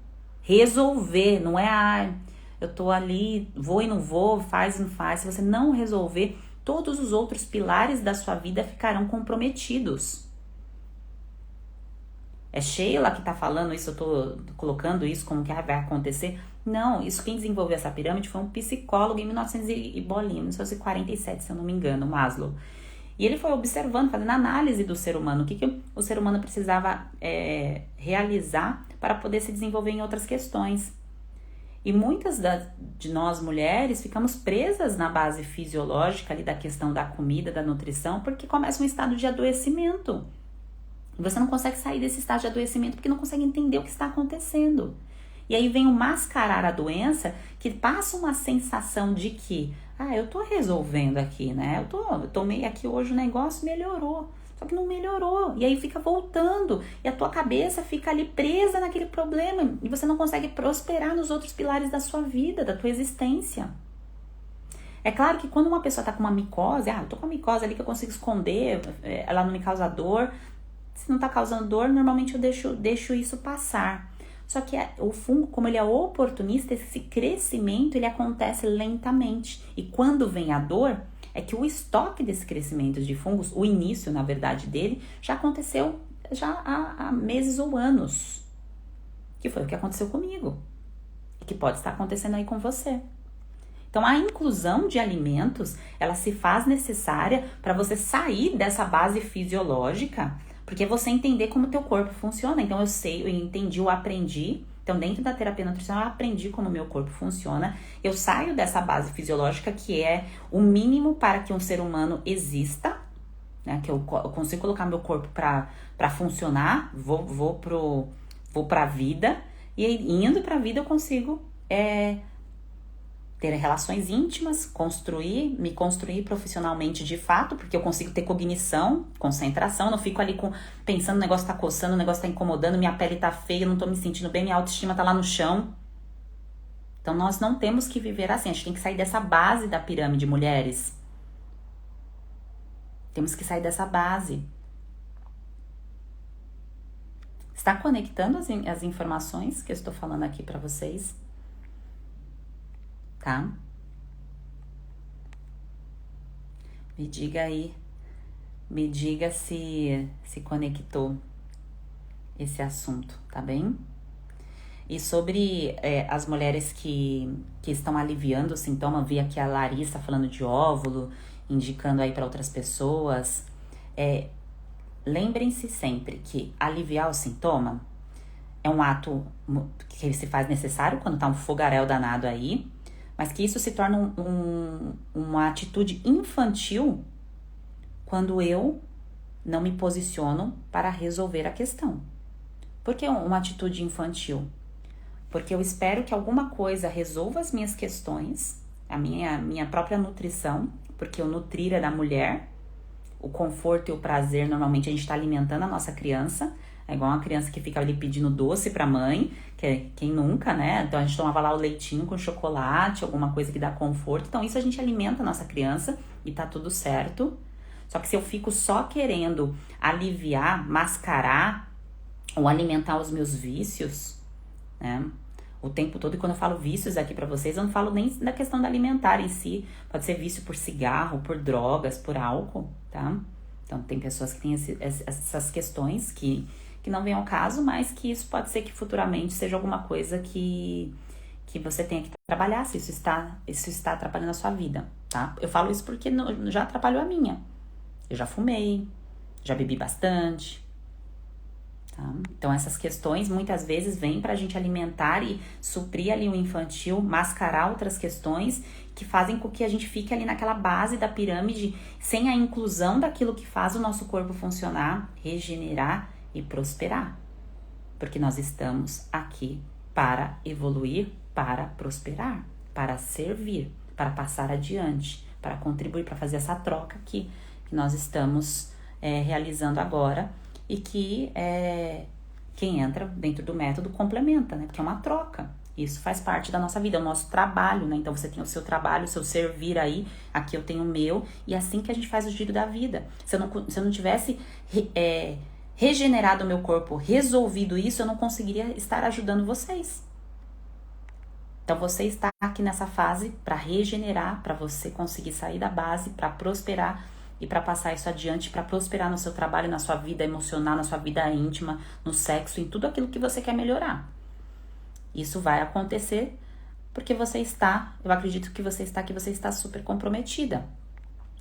não é eu tô ali, vou e não vou, faz e não faz. Se você não resolver, todos os outros pilares da sua vida ficarão comprometidos. É Sheila que tá falando isso, eu tô colocando isso como que vai acontecer. Não, isso quem desenvolveu essa pirâmide foi um psicólogo em 1947, se eu não me engano, Maslow. E ele foi observando, fazendo análise do ser humano, o que o ser humano precisava realizar para poder se desenvolver em outras questões. E muitas de nós mulheres ficamos presas na base fisiológica ali da questão da comida, da nutrição, porque começa um estado de adoecimento. E você não consegue sair desse estado de adoecimento porque não consegue entender o que está acontecendo. E aí vem o mascarar a doença, que passa uma sensação de que, eu tô resolvendo aqui, né? Eu tomei aqui hoje o negócio, melhorou. Só que não melhorou. E aí fica voltando. E a tua cabeça fica ali presa naquele problema. E você não consegue prosperar nos outros pilares da sua vida, da tua existência. É claro que quando uma pessoa tá com uma micose, eu tô com uma micose ali que eu consigo esconder, ela não me causa dor. Se não tá causando dor, normalmente eu deixo isso passar. Só que o fungo, como ele é oportunista, esse crescimento ele acontece lentamente. E quando vem a dor, é que o estoque desse crescimento de fungos, o início, na verdade, dele, já aconteceu há meses ou anos. Que foi o que aconteceu comigo. E que pode estar acontecendo aí com você. Então, a inclusão de alimentos, ela se faz necessária para você sair dessa base fisiológica, Porque é você entender como o teu corpo funciona. Então eu sei, eu entendi, eu aprendi. Então dentro da terapia nutricional eu aprendi como o meu corpo funciona. Eu saio dessa base fisiológica que é o mínimo para que um ser humano exista, né? Que eu consigo colocar meu corpo para funcionar, vou pra vida. E aí, indo pra vida eu consigo ter relações íntimas, me construir profissionalmente de fato, porque eu consigo ter cognição, concentração, não fico ali pensando, o negócio tá coçando, o negócio tá incomodando, minha pele tá feia, eu não tô me sentindo bem, minha autoestima tá lá no chão. Então nós não temos que viver assim, a gente tem que sair dessa base da pirâmide, mulheres. Temos que sair dessa base. Está conectando as informações que eu estou falando aqui pra vocês? Tá? Me diga aí, me diga se conectou esse assunto, tá bem? E sobre as mulheres que estão aliviando o sintoma, vi aqui a Larissa falando de óvulo, indicando aí para outras pessoas. Lembrem-se sempre que aliviar o sintoma é um ato que se faz necessário quando tá um fogaréu danado aí, mas que isso se torna uma atitude infantil quando eu não me posiciono para resolver a questão. Por que uma atitude infantil? Porque eu espero que alguma coisa resolva as minhas questões, a minha própria nutrição, porque o nutrir é da mulher, o conforto e o prazer, normalmente a gente está alimentando a nossa criança. É igual uma criança que fica ali pedindo doce pra mãe, quem nunca, né? Então a gente tomava lá o leitinho com chocolate, alguma coisa que dá conforto. Então isso a gente alimenta a nossa criança e tá tudo certo. Só que se eu fico só querendo aliviar, mascarar ou alimentar os meus vícios, né? O tempo todo, e quando eu falo vícios aqui pra vocês, eu não falo nem da questão da alimentar em si. Pode ser vício por cigarro, por drogas, por álcool, tá? Então tem pessoas que têm essas questões que não vem ao caso, mas que isso pode ser que futuramente seja alguma coisa que você tenha que trabalhar, se isso está atrapalhando a sua vida, tá? Eu falo isso porque já atrapalhou a minha. Eu já fumei, já bebi bastante, tá? Então essas questões muitas vezes vêm pra gente alimentar e suprir ali o infantil, mascarar outras questões que fazem com que a gente fique ali naquela base da pirâmide, sem a inclusão daquilo que faz o nosso corpo funcionar, regenerar e prosperar. Porque nós estamos aqui para evoluir, para prosperar, para servir, para passar adiante, para contribuir, para fazer essa troca que nós estamos realizando agora e que quem entra dentro do método complementa, né? Porque é uma troca. Isso faz parte da nossa vida, é o nosso trabalho, né? Então você tem o seu trabalho, o seu servir aí, aqui eu tenho o meu, e é assim que a gente faz o giro da vida. Se eu não tivesse regenerado o meu corpo, resolvido isso, eu não conseguiria estar ajudando vocês. Então você está aqui nessa fase para regenerar, para você conseguir sair da base, para prosperar e para passar isso adiante, para prosperar no seu trabalho, na sua vida emocional, na sua vida íntima, no sexo, em tudo aquilo que você quer melhorar. Isso vai acontecer porque você está, eu acredito que você está super comprometida.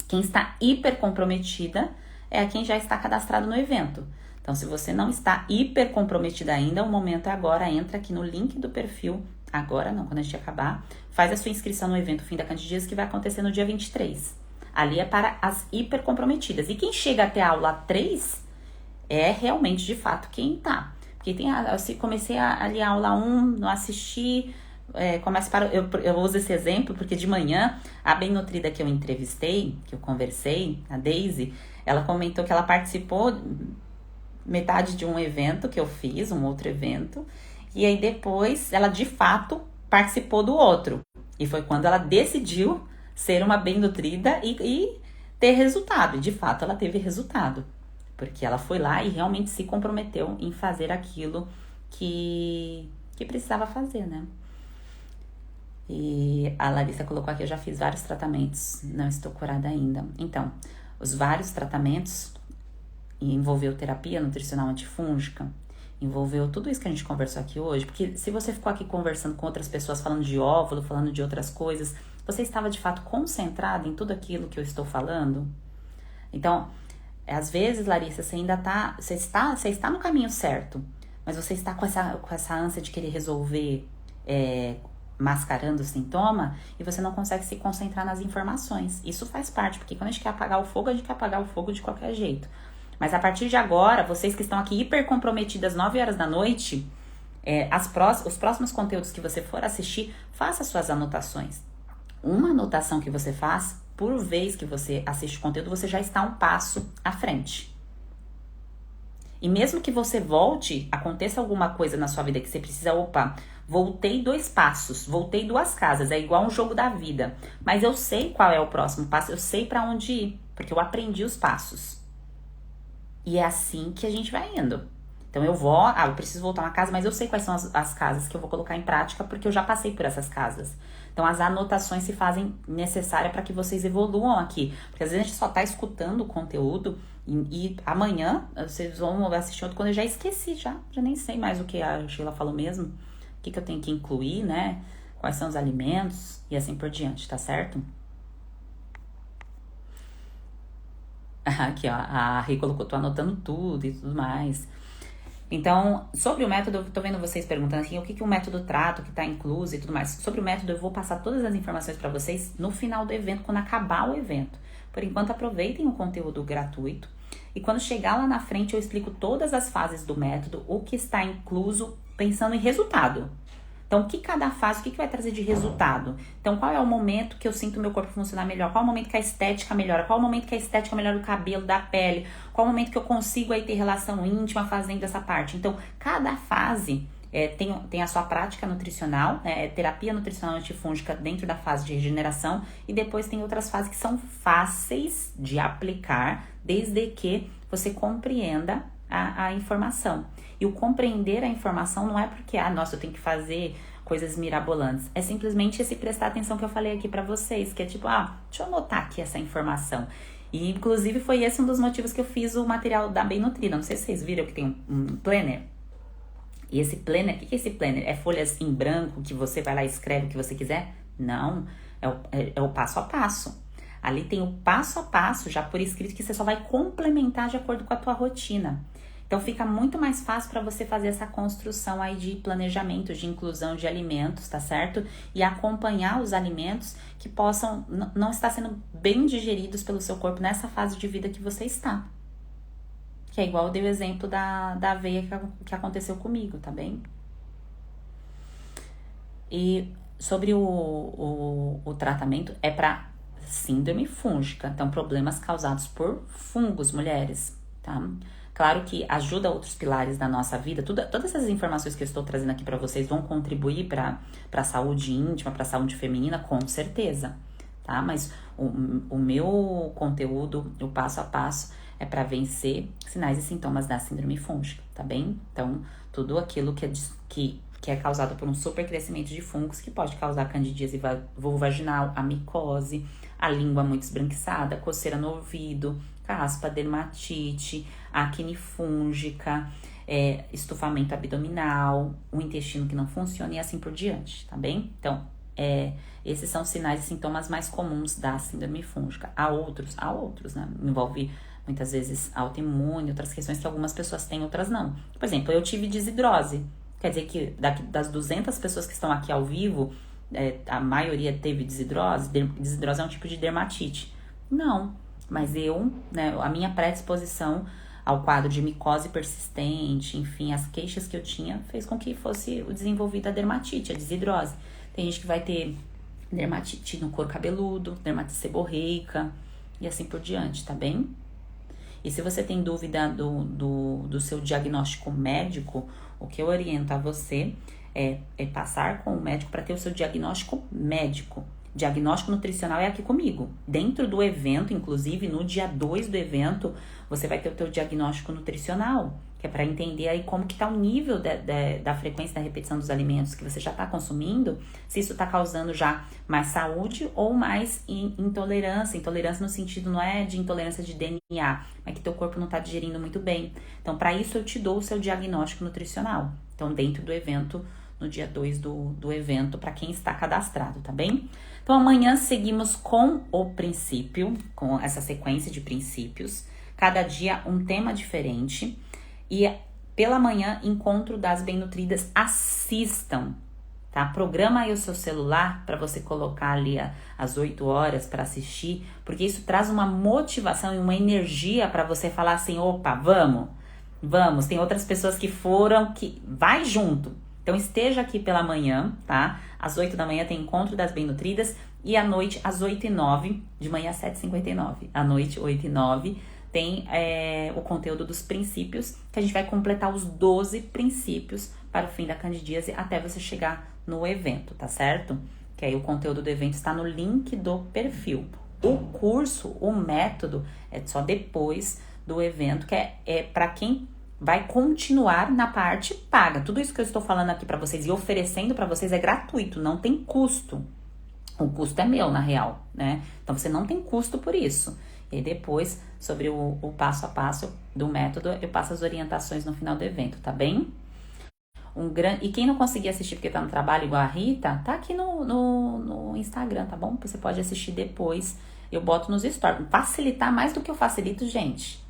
Quem está hiper comprometida é quem já está cadastrado no evento. Então, se você não está hiper comprometida ainda, o momento é agora, entra aqui no link do perfil, agora não, quando a gente acabar, faz a sua inscrição no evento Fim da Candidíase, que vai acontecer no dia 23. Ali é para as hiper comprometidas. E quem chega até a aula 3 é realmente, de fato, quem tá. Porque eu comecei ali a aula 1, não assisti, eu uso esse exemplo porque de manhã, a bem nutrida que eu entrevistei, que eu conversei, a Daisy, ela comentou que ela participou metade de um evento que eu fiz, um outro evento, e aí depois ela de fato participou do outro. E foi quando ela decidiu ser uma bem nutrida e ter resultado. E de fato ela teve resultado. Porque ela foi lá e realmente se comprometeu em fazer aquilo que precisava fazer, né? E a Larissa colocou aqui, eu já fiz vários tratamentos, não estou curada ainda. Então, os vários tratamentos envolveu terapia nutricional antifúngica, envolveu tudo isso que a gente conversou aqui hoje, porque se você ficou aqui conversando com outras pessoas, falando de óvulo, falando de outras coisas, você estava de fato concentrado em tudo aquilo que eu estou falando? Então, Às vezes, Larissa, você está no caminho certo, mas você está com essa ânsia de querer resolver, mascarando o sintoma, e você não consegue se concentrar nas informações. Isso faz parte, porque quando a gente quer apagar o fogo, a gente quer apagar o fogo de qualquer jeito. Mas a partir de agora, vocês que estão aqui hiper comprometidas 9 horas da noite, os próximos conteúdos que você for assistir, faça suas anotações. Uma anotação que você faz, por vez que você assiste o conteúdo, você já está um passo à frente. E mesmo que você volte, aconteça alguma coisa na sua vida que você precisa, voltei 2 passos, voltei 2 casas, é igual um jogo da vida. Mas eu sei qual é o próximo passo, eu sei para onde ir, porque eu aprendi os passos. E é assim que a gente vai indo. Então eu preciso voltar uma casa, mas eu sei quais são as casas que eu vou colocar em prática, porque eu já passei por essas casas. Então as anotações se fazem necessárias para que vocês evoluam aqui. Porque às vezes a gente só tá escutando o conteúdo e amanhã vocês vão assistir outro quando eu já esqueci, já nem sei mais o que a Sheila falou mesmo. O que eu tenho que incluir, né? Quais são os alimentos e assim por diante, tá certo? Aqui, ó, a Rê colocou, tô anotando tudo e tudo mais. Então, sobre o método, eu tô vendo vocês perguntando assim, o que o método trata, o que tá incluso e tudo mais. Sobre o método, eu vou passar todas as informações para vocês no final do evento, quando acabar o evento. Por enquanto, aproveitem o conteúdo gratuito. E quando chegar lá na frente, eu explico todas as fases do método, o que está incluso, pensando em resultado. Então, o que cada fase, o que vai trazer de resultado? Então, qual é o momento que eu sinto o meu corpo funcionar melhor? Qual é o momento que a estética melhora? Qual é o momento que a estética melhora do cabelo, da pele? Qual é o momento que eu consigo aí ter relação íntima fazendo essa parte? Então, cada fase tem a sua prática nutricional, terapia nutricional antifúngica dentro da fase de regeneração, e depois tem outras fases que são fáceis de aplicar, desde que você compreenda a informação. E o compreender a informação não é porque, nossa, eu tenho que fazer coisas mirabolantes. É simplesmente esse prestar atenção que eu falei aqui pra vocês, que é tipo, deixa eu anotar aqui essa informação. E, inclusive, foi esse um dos motivos que eu fiz o material da Bem Nutrida. Não sei se vocês viram que tem um planner. E esse planner, o que é esse planner? É folhas em branco que você vai lá e escreve o que você quiser? Não, é o passo a passo. Ali tem o passo a passo, já por escrito, que você só vai complementar de acordo com a tua rotina. Então, fica muito mais fácil para você fazer essa construção aí de planejamento, de inclusão de alimentos, tá certo? E acompanhar os alimentos que possam não estar sendo bem digeridos pelo seu corpo nessa fase de vida que você está. Que é igual eu dei o exemplo da aveia que aconteceu comigo, tá bem? E sobre o tratamento, é para síndrome fúngica. Então, problemas causados por fungos, mulheres, tá? Claro que ajuda outros pilares da nossa vida. Todas essas informações que eu estou trazendo aqui para vocês vão contribuir para a saúde íntima, para a saúde feminina, com certeza, tá? Mas o meu conteúdo, o passo a passo, é para vencer sinais e sintomas da síndrome fúngica, tá bem? Então, tudo aquilo que é causado por um supercrescimento de fungos, que pode causar candidíase vulvovaginal, a micose, a língua muito esbranquiçada, coceira no ouvido, caspa, dermatite, acne fúngica, estufamento abdominal, o intestino que não funciona e assim por diante, tá bem? Então, esses são os sinais e sintomas mais comuns da síndrome fúngica. Há outros, né? Envolve muitas vezes autoimune, outras questões que algumas pessoas têm, outras não. Por exemplo, eu tive desidrose. Quer dizer que das 200 pessoas que estão aqui ao vivo, a maioria teve desidrose? Desidrose é um tipo de dermatite. Não, mas a minha predisposição ao quadro de micose persistente, enfim, as queixas que eu tinha, fez com que fosse desenvolvida a dermatite, a desidrose. Tem gente que vai ter dermatite no couro cabeludo, dermatite seborreica e assim por diante, tá bem? E se você tem dúvida do seu diagnóstico médico, o que eu oriento a você é passar com o médico para ter o seu diagnóstico médico. Diagnóstico nutricional é aqui comigo. Dentro do evento, inclusive, no dia 2 do evento, você vai ter o teu diagnóstico nutricional, que é para entender aí como que tá o nível da frequência da repetição dos alimentos que você já está consumindo, se isso está causando já mais saúde ou mais intolerância. Intolerância no sentido não é de intolerância de DNA, mas que teu corpo não está digerindo muito bem. Então, para isso eu te dou o seu diagnóstico nutricional. Então, dentro do evento, no dia 2 do evento, para quem está cadastrado, tá bem? Então, amanhã seguimos com o princípio, com essa sequência de princípios. Cada dia um tema diferente. E pela manhã, encontro das bem nutridas. Assistam, tá? Programa aí o seu celular para você colocar ali às 8 horas para assistir, porque isso traz uma motivação e uma energia para você falar assim, opa, vamos. Tem outras pessoas que foram, que vai junto. Então esteja aqui pela manhã, tá? Às 8 da manhã tem encontro das bem nutridas e à noite às 8h09, de manhã às 7h59. À noite, 8h09, tem o conteúdo dos princípios, que a gente vai completar os 12 princípios para o fim da candidíase até você chegar no evento, tá certo? Que aí o conteúdo do evento está no link do perfil. O curso, o método, é só depois do evento, que é para quem vai continuar na parte paga. Tudo isso que eu estou falando aqui para vocês e oferecendo para vocês é gratuito, não tem custo. O custo é meu, na real, né? Então, você não tem custo por isso. E depois, sobre o passo a passo do método, eu passo as orientações no final do evento, tá bem? E quem não conseguir assistir porque tá no trabalho igual a Rita, tá aqui no Instagram, tá bom? Você pode assistir depois. Eu boto nos stories. Facilitar mais do que eu facilito, gente.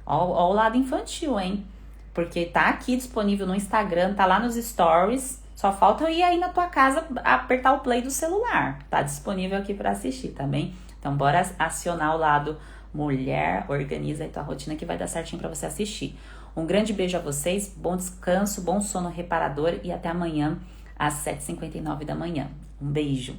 Ó o lado infantil, hein? Porque tá aqui disponível no Instagram, tá lá nos stories. Só falta eu ir aí na tua casa apertar o play do celular. Tá disponível aqui pra assistir, tá bem? Então, bora acionar o lado mulher, organiza aí tua rotina que vai dar certinho pra você assistir. Um grande beijo a vocês, bom descanso, bom sono reparador e até amanhã às 7h59 da manhã. Um beijo!